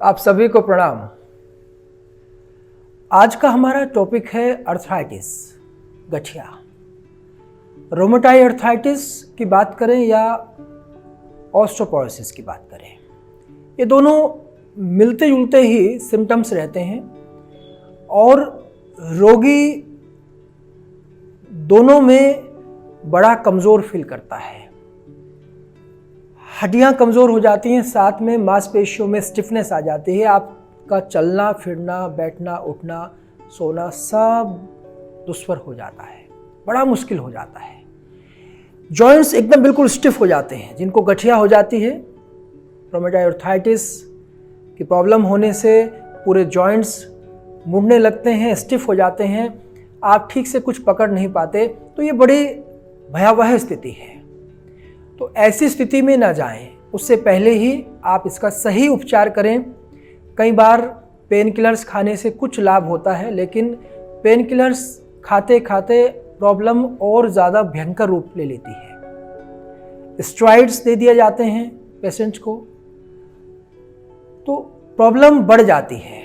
आप सभी को प्रणाम। आज का हमारा टॉपिक है अर्थराइटिस, गठिया। रोमेटॉइड अर्थराइटिस की बात करें या ऑस्टियोपोरोसिस की बात करें, ये दोनों मिलते जुलते ही सिम्टम्स रहते हैं और रोगी दोनों में बड़ा कमज़ोर फील करता है। हड्डियां कमज़ोर हो जाती हैं, साथ में मांसपेशियों में स्टिफनेस आ जाती है। आपका चलना फिरना, बैठना उठना, सोना सब दुश्वार हो जाता है, बड़ा मुश्किल हो जाता है। जॉइंट्स एकदम बिल्कुल स्टिफ हो जाते हैं। जिनको गठिया हो जाती है, रोमेटॉइड अर्थराइटिस की प्रॉब्लम होने से पूरे जॉइंट्स मुड़ने लगते हैं, स्टिफ हो जाते हैं, आप ठीक से कुछ पकड़ नहीं पाते, तो ये बड़ी भयावह स्थिति है। तो ऐसी स्थिति में ना जाएं, उससे पहले ही आप इसका सही उपचार करें। कई बार पेन किलर्स खाने से कुछ लाभ होता है, लेकिन पेन किलर्स खाते खाते प्रॉब्लम और ज़्यादा भयंकर रूप ले लेती है। स्टेरॉइड्स दे दिए जाते हैं पेशेंट्स को, तो प्रॉब्लम बढ़ जाती है,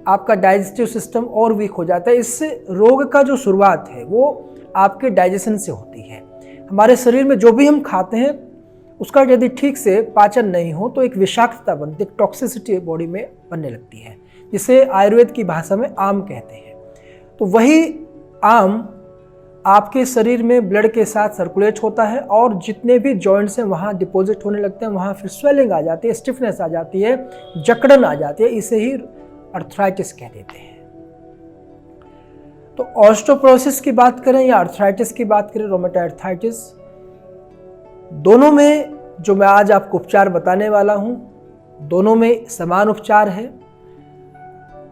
आपका डाइजेस्टिव सिस्टम और वीक हो जाता है। इससे रोग का जो शुरुआत है वो आपके डाइजेशन से होती है। हमारे शरीर में जो भी हम खाते हैं उसका यदि ठीक से पाचन नहीं हो तो एक विषाक्तता बनती है, टॉक्सिसिटी बॉडी में बनने लगती है, जिसे आयुर्वेद की भाषा में आम कहते हैं। तो वही आम आपके शरीर में ब्लड के साथ सर्कुलेट होता है और जितने भी जॉइंट्स हैं वहाँ डिपॉजिट होने लगते हैं, वहाँ फिर स्वेलिंग आ जाती है, स्टिफनेस आ जाती है, जकड़न आ जाती है। इसे ही अर्थराइटिस कह देते हैं। तो ऑस्टियोपोरोसिस की बात करें या अर्थराइटिस की बात करें, रोमेटॉइड अर्थराइटिस, दोनों में जो मैं आज आपको उपचार बताने वाला हूं, दोनों में समान उपचार है।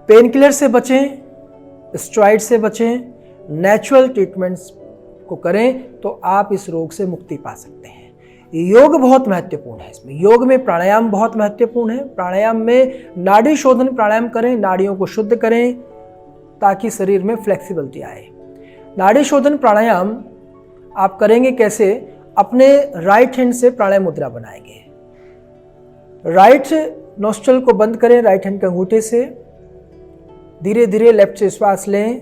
पेन किलर से बचें, स्टेरॉइड से बचें, नेचुरल ट्रीटमेंट्स को करें तो आप इस रोग से मुक्ति पा सकते हैं। योग बहुत महत्वपूर्ण है इसमें। योग में प्राणायाम बहुत महत्वपूर्ण है। प्राणायाम में नाड़ी शोधन प्राणायाम करें, नाड़ियों को शुद्ध करें ताकि शरीर में फ्लेक्सिबिलिटी आए। नाड़ी शोधन प्राणायाम आप करेंगे कैसे? अपने राइट हैंड से प्राणायाम मुद्रा बनाएंगे। राइट नोस्ट्रल को बंद करें राइट हैंड के अंगूठे से, धीरे धीरे लेफ्ट से श्वास लें,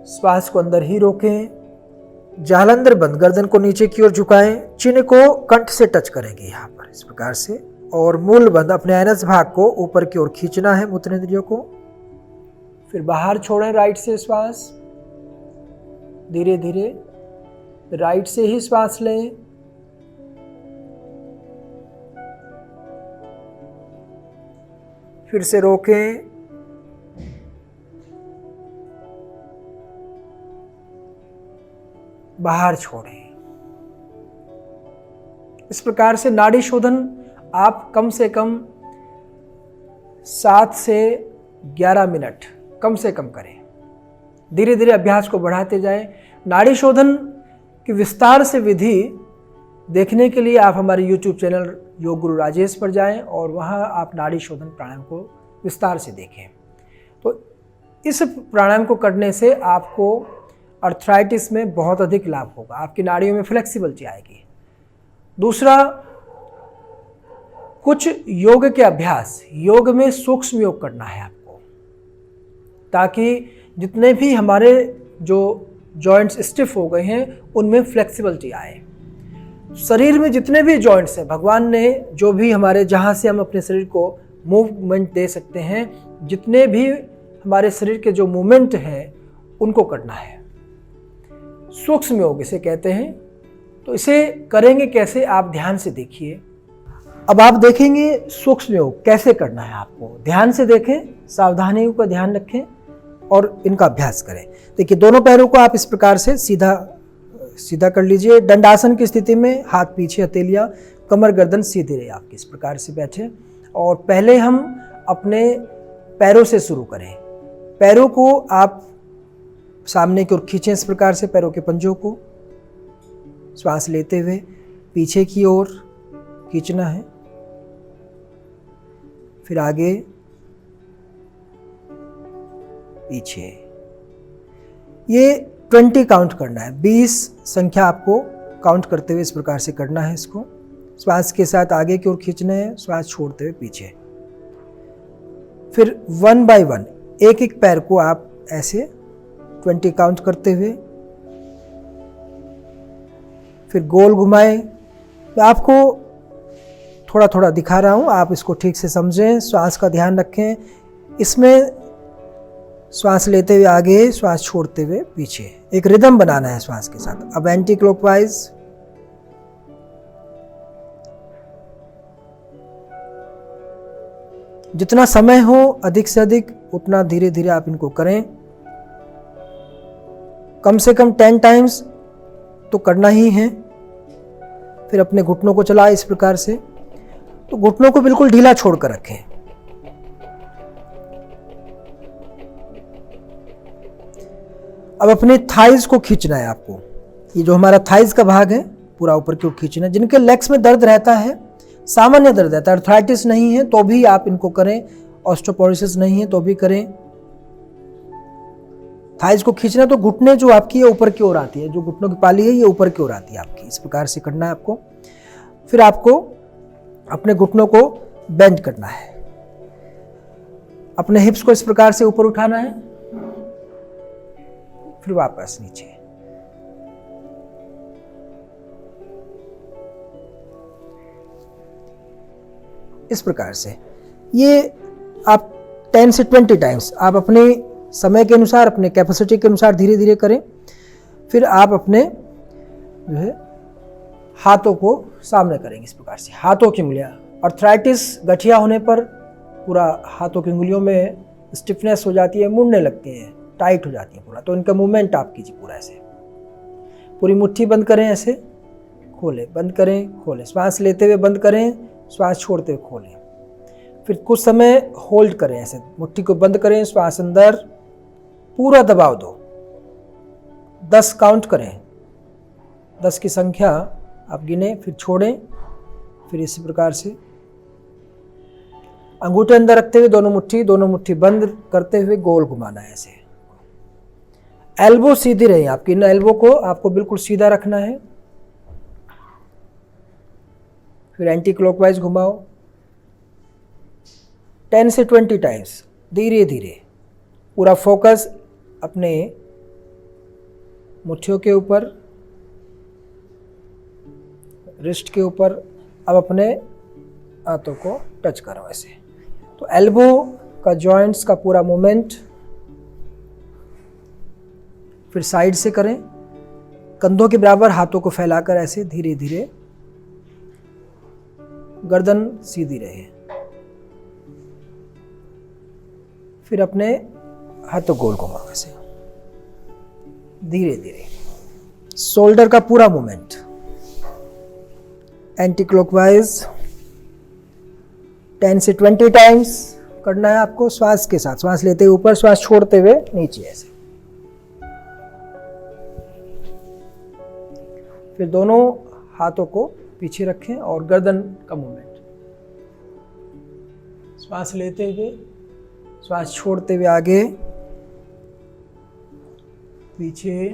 श्वास को अंदर ही रोकें, जालंधर बंद, गर्दन को नीचे की ओर झुकाएं, चिन्ह को कंठ से टच करेंगे यहाँ पर इस प्रकार से, और मूल बंद अपने एनस भाग को ऊपर की ओर खींचना है, मूत्रेंद्रियों को। फिर बाहर छोड़ें राइट से श्वास, धीरे धीरे राइट से ही श्वास लें, फिर से रोकें, बाहर छोड़ें। इस प्रकार से नाड़ी शोधन आप कम से कम 7 से 11 मिनट कम से कम करें। धीरे धीरे अभ्यास को बढ़ाते जाएं। नाड़ी शोधन की विस्तार से विधि देखने के लिए आप हमारे YouTube चैनल योग गुरु राजेश पर जाएं और वहां आप नाड़ी शोधन प्राणायाम को विस्तार से देखें। तो इस प्राणायाम को करने से आपको अर्थराइटिस में बहुत अधिक लाभ होगा, आपकी नाड़ियों में फ्लेक्सिबिलिटी आएगी। दूसरा, कुछ योग के अभ्यास, योग में सूक्ष्म योग करना है आपको, ताकि जितने भी हमारे जो जॉइंट्स स्टिफ हो गए हैं उनमें फ्लेक्सिबिलिटी आए। शरीर में जितने भी जॉइंट्स हैं, भगवान ने जो भी हमारे, जहाँ से हम अपने शरीर को मूवमेंट दे सकते हैं, जितने भी हमारे शरीर के जो मूवमेंट हैं उनको करना है। सूक्ष्म योग इसे कहते हैं। तो इसे करेंगे कैसे, आप ध्यान से देखिए। अब आप देखेंगे सूक्ष्म योग कैसे करना है आपको। ध्यान से देखें, सावधानियों का ध्यान रखें और इनका अभ्यास करें। देखिए, दोनों पैरों को आप इस प्रकार से सीधा कर लीजिए। दंडासन की स्थिति में हाथ पीछे, हथेलियां, कमर गर्दन सीधी रहे आपकी, इस प्रकार से बैठे। और पहले हम अपने पैरों से शुरू करें। पैरों को आप सामने की ओर खींचें इस प्रकार से, पैरों के पंजों को श्वास लेते हुए पीछे की ओर खींचना है, फिर आगे पीछे। ये 20 काउंट करना है, 20 संख्या आपको काउंट करते हुए इस प्रकार से करना है। इसको श्वास के साथ आगे की ओर खींचना है, श्वास छोड़ते हुए पीछे। फिर 1 बाय 1 एक एक पैर को आप ऐसे 20 काउंट करते हुए फिर गोल घुमाएं। मैं आपको थोड़ा थोड़ा दिखा रहा हूँ, आप इसको ठीक से समझें, श्वास का ध्यान रखें। इसमें श्वास लेते हुए आगे, श्वास छोड़ते हुए पीछे, एक रिदम बनाना है श्वास के साथ। अब एंटी क्लॉकवाइज, जितना समय हो अधिक से अधिक उतना धीरे धीरे आप इनको करें। कम से कम 10 टाइम्स तो करना ही है। फिर अपने घुटनों को चलाएं इस प्रकार से, तो घुटनों को बिल्कुल ढीला छोड़कर रखें। अब अपने थाइज को खींचना है आपको। ये जो हमारा थाइज का भाग है पूरा ऊपर की ओर खींचना है। जिनके लेग्स में दर्द रहता है, सामान्य दर्द रहता है, अर्थराइटिस नहीं है तो भी आप इनको करें, ऑस्टियोपोरोसिस नहीं है तो भी करें। थाइज को खींचना तो घुटने जो आपकी है ऊपर की ओर आती है, जो घुटनों की पाली है ये ऊपर की ओर आती है आपकी, इस प्रकार से करना है आपको। फिर आपको अपने घुटनों को बेंड करना है, अपने हिप्स को इस प्रकार से ऊपर उठाना है, फिर वापस नीचे। इस प्रकार से ये आप 10 से 20 टाइम्स आप अपने समय के अनुसार, अपने कैपेसिटी के अनुसार धीरे धीरे करें। फिर आप अपने जो है हाथों को सामने करेंगे इस प्रकार से, हाथों की उंगलियां। अर्थराइटिस गठिया होने पर पूरा हाथों की उंगलियों में स्टिफनेस हो जाती है, मुड़ने लगती है, टाइट हो जाती है पूरा, तो इनका मूवमेंट आप कीजिए पूरा ऐसे। पूरी मुट्ठी बंद करें, ऐसे खोलें, बंद करें, खोलें। श्वास लेते हुए बंद करें, श्वास छोड़ते हुए खोलें। फिर कुछ समय होल्ड करें, ऐसे मुट्ठी को बंद करें, श्वास अंदर, पूरा दबाव दो, 10 काउंट करें, 10 की संख्या आप गिने, फिर छोड़ें। फिर इसी प्रकार से अंगूठे अंदर रखते हुए दोनों मुट्ठी बंद करते हुए गोल घुमाना है ऐसे। एल्बो सीधी रहे आपकी, इन एल्बो को आपको बिल्कुल सीधा रखना है। फिर एंटी क्लॉकवाइज घुमाओ 10 से 20 टाइम्स, धीरे धीरे। पूरा फोकस अपने मुट्ठियों के ऊपर, रिस्ट के ऊपर। अब अपने हाथों को टच करो ऐसे। तो एल्बो का जॉइंट्स का पूरा मूवमेंट फिर साइड से करें, कंधों के बराबर हाथों को फैलाकर ऐसे धीरे धीरे, गर्दन सीधी रहे। फिर अपने हाथों गोल घुमाओ ऐसे धीरे धीरे। शोल्डर का पूरा मूवमेंट एंटी क्लॉकवाइज 10 से 20 टाइम्स करना है आपको, श्वास के साथ। श्वास लेते हुए ऊपर, श्वास छोड़ते हुए नीचे ऐसे। फिर दोनों हाथों को पीछे रखें और गर्दन का मूवमेंट, श्वास लेते हुए, श्वास छोड़ते हुए आगे पीछे,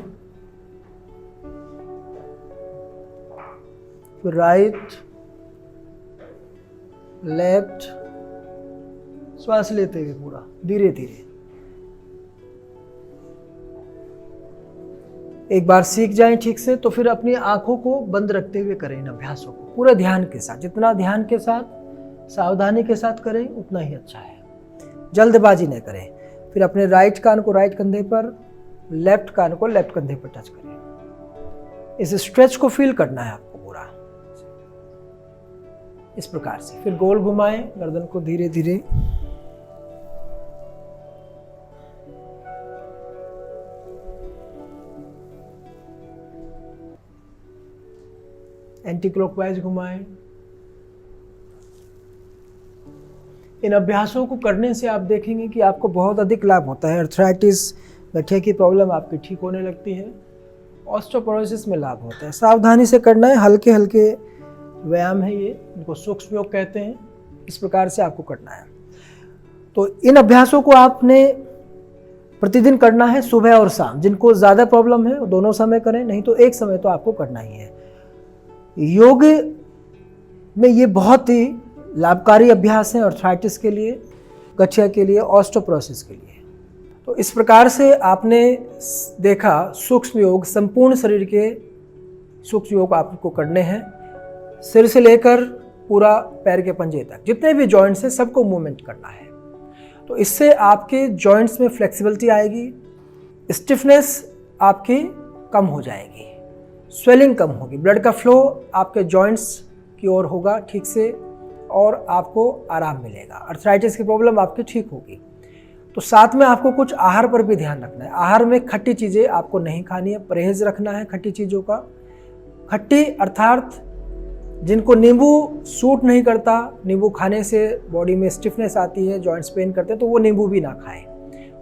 फिर राइट लेफ्ट, श्वास लेते हुए पूरा धीरे धीरे। एक बार सीख जाएं ठीक से तो फिर अपनी आंखों को बंद रखते हुए करें इन अभ्यासों को पूरे ध्यान के साथ। जितना ध्यान के साथ, सावधानी के साथ करें उतना ही अच्छा है, जल्दबाजी नहीं करें। फिर अपने राइट कान को राइट कंधे पर, लेफ्ट कान को लेफ्ट कंधे पर टच करें। इस स्ट्रेच को फील करना है आपको पूरा इस प्रकार से। फिर गोल घुमाएं गर्दन को धीरे धीरे। एंटी क्लॉकवाइज घुमाएं। इन अभ्यासों को करने से आप देखेंगे कि आपको बहुत अधिक लाभ होता है। अर्थराइटिस, गठिया की प्रॉब्लम आपकी ठीक होने लगती है। ऑस्टियोपोरोसिस में लाभ होता है। सावधानी से करना है, हल्के हल्के व्यायाम है ये, इनको सूक्ष्म योग कहते हैं। इस प्रकार से आपको करना है। तो इन अभ्यासों को आपने प्रतिदिन करना है, सुबह और शाम। जिनको ज़्यादा प्रॉब्लम है वो दोनों समय करें, नहीं तो एक समय तो आपको करना ही है। योग में ये बहुत ही लाभकारी अभ्यास है आर्थराइटिस के लिए, गठिया के लिए, ऑस्टियोपोरोसिस के लिए। तो इस प्रकार से आपने देखा सूक्ष्म योग, संपूर्ण शरीर के सूक्ष्म योग आपको करने हैं, सिर से लेकर पूरा पैर के पंजे तक, जितने भी जॉइंट्स हैं सबको मूवमेंट करना है। तो इससे आपके जॉइंट्स में फ्लेक्सिबिलिटी आएगी, स्टिफनेस आपकी कम हो जाएगी, स्वेलिंग कम होगी, ब्लड का फ्लो आपके जॉइंट्स की ओर होगा ठीक से और आपको आराम मिलेगा, आर्थराइटिस की प्रॉब्लम आपकी ठीक होगी। तो साथ में आपको कुछ आहार पर भी ध्यान रखना है। आहार में खट्टी चीज़ें आपको नहीं खानी है, परहेज रखना है खट्टी चीज़ों का। खट्टी अर्थात जिनको नींबू सूट नहीं करता, नींबू खाने से बॉडी में स्टिफनेस आती है, जॉइंट्स पेन करते हैं, तो वो नींबू भी ना खाएं।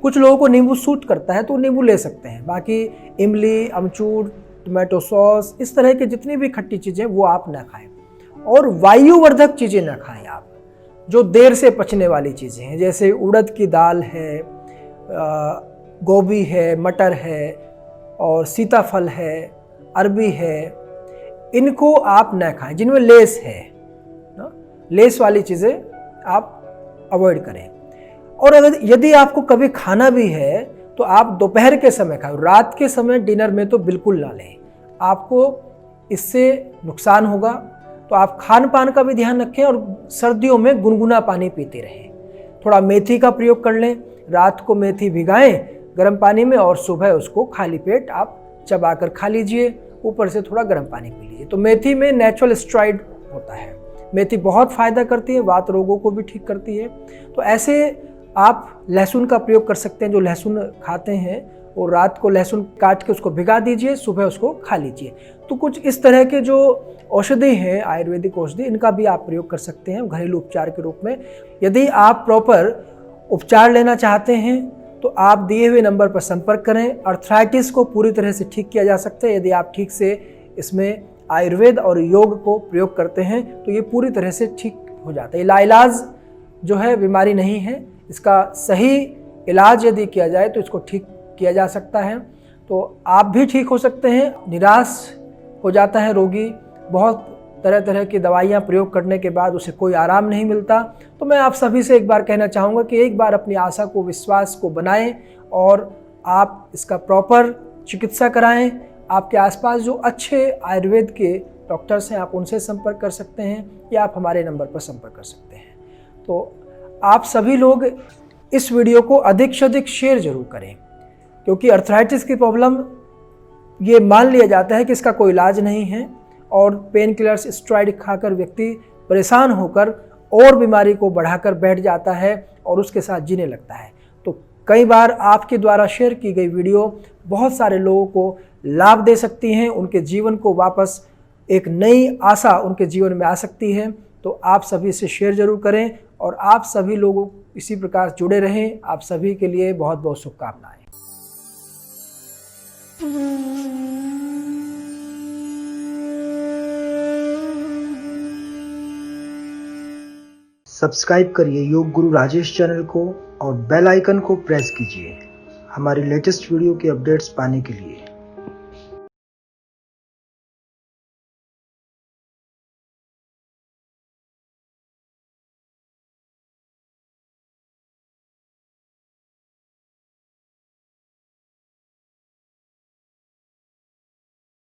कुछ लोगों को नींबू सूट करता है तो नींबू ले सकते हैं, बाकी इमली, अमचूर, टोमेटो सॉस, इस तरह की जितनी भी खट्टी चीज़ें वो आप ना खाएं। और वायुवर्धक चीज़ें ना खाएं आप, जो देर से पचने वाली चीज़ें हैं, जैसे उड़द की दाल है, गोभी है, मटर है और सीताफल है, अरबी है, इनको आप न खाएं। जिनमें लेस है ना, लेस वाली चीज़ें आप अवॉइड करें। और अगर यदि आपको कभी खाना भी है तो आप दोपहर के समय खाओ, रात के समय डिनर में तो बिल्कुल ना लें, आपको इससे नुकसान होगा। तो आप खान पान का भी ध्यान रखें और सर्दियों में गुनगुना पानी पीते रहें। थोड़ा मेथी का प्रयोग कर लें, रात को मेथी भिगाएं गर्म पानी में और सुबह उसको खाली पेट आप चबाकर खा लीजिए, ऊपर से थोड़ा गर्म पानी पी लीजिए। तो मेथी में नेचुरल स्टेरॉइड होता है, मेथी बहुत फ़ायदा करती है, वात रोगों को भी ठीक करती है। तो ऐसे आप लहसुन का प्रयोग कर सकते हैं, जो लहसुन खाते हैं और रात को लहसुन काट के उसको भिगा दीजिए, सुबह उसको खा लीजिए। तो कुछ इस तरह के जो औषधि हैं, आयुर्वेदिक औषधि, इनका भी आप प्रयोग कर सकते हैं घरेलू उपचार के रूप में। यदि आप प्रॉपर उपचार लेना चाहते हैं तो आप दिए हुए नंबर पर संपर्क करें। आर्थराइटिस को पूरी तरह से ठीक किया जा सकता है यदि आप ठीक से इसमें आयुर्वेद और योग को प्रयोग करते हैं, तो ये पूरी तरह से ठीक हो जाता है। लाइलाज जो है बीमारी नहीं है, इसका सही इलाज यदि किया जाए तो इसको ठीक किया जा सकता है। तो आप भी ठीक हो सकते हैं। निराश हो जाता है रोगी, बहुत तरह तरह की दवाइयाँ प्रयोग करने के बाद उसे कोई आराम नहीं मिलता। तो मैं आप सभी से एक बार कहना चाहूँगा कि एक बार अपनी आशा को, विश्वास को बनाएं और आप इसका प्रॉपर चिकित्सा कराएं। आपके आसपास जो अच्छे आयुर्वेद के डॉक्टर्स हैं आप उनसे संपर्क कर सकते हैं या आप हमारे नंबर पर संपर्क कर सकते हैं। तो आप सभी लोग इस वीडियो को अधिक से अधिक शेयर जरूर करें, क्योंकि आर्थराइटिस की प्रॉब्लम ये मान लिया जाता है कि इसका कोई इलाज नहीं है और पेन किलर्स, स्टेरॉइड खाकर व्यक्ति परेशान होकर और बीमारी को बढ़ाकर बैठ जाता है और उसके साथ जीने लगता है। तो कई बार आपके द्वारा शेयर की गई वीडियो बहुत सारे लोगों को लाभ दे सकती हैं, उनके जीवन को वापस एक नई आशा उनके जीवन में आ सकती है। तो आप सभी इसे शेयर जरूर करें और आप सभी लोगों इसी प्रकार जुड़े रहें। आप सभी के लिए बहुत बहुत शुभकामनाएं। सब्सक्राइब करिए योग गुरु राजेश चैनल को और बेल आइकन को प्रेस कीजिए हमारी लेटेस्ट वीडियो के अपडेट्स पाने के लिए।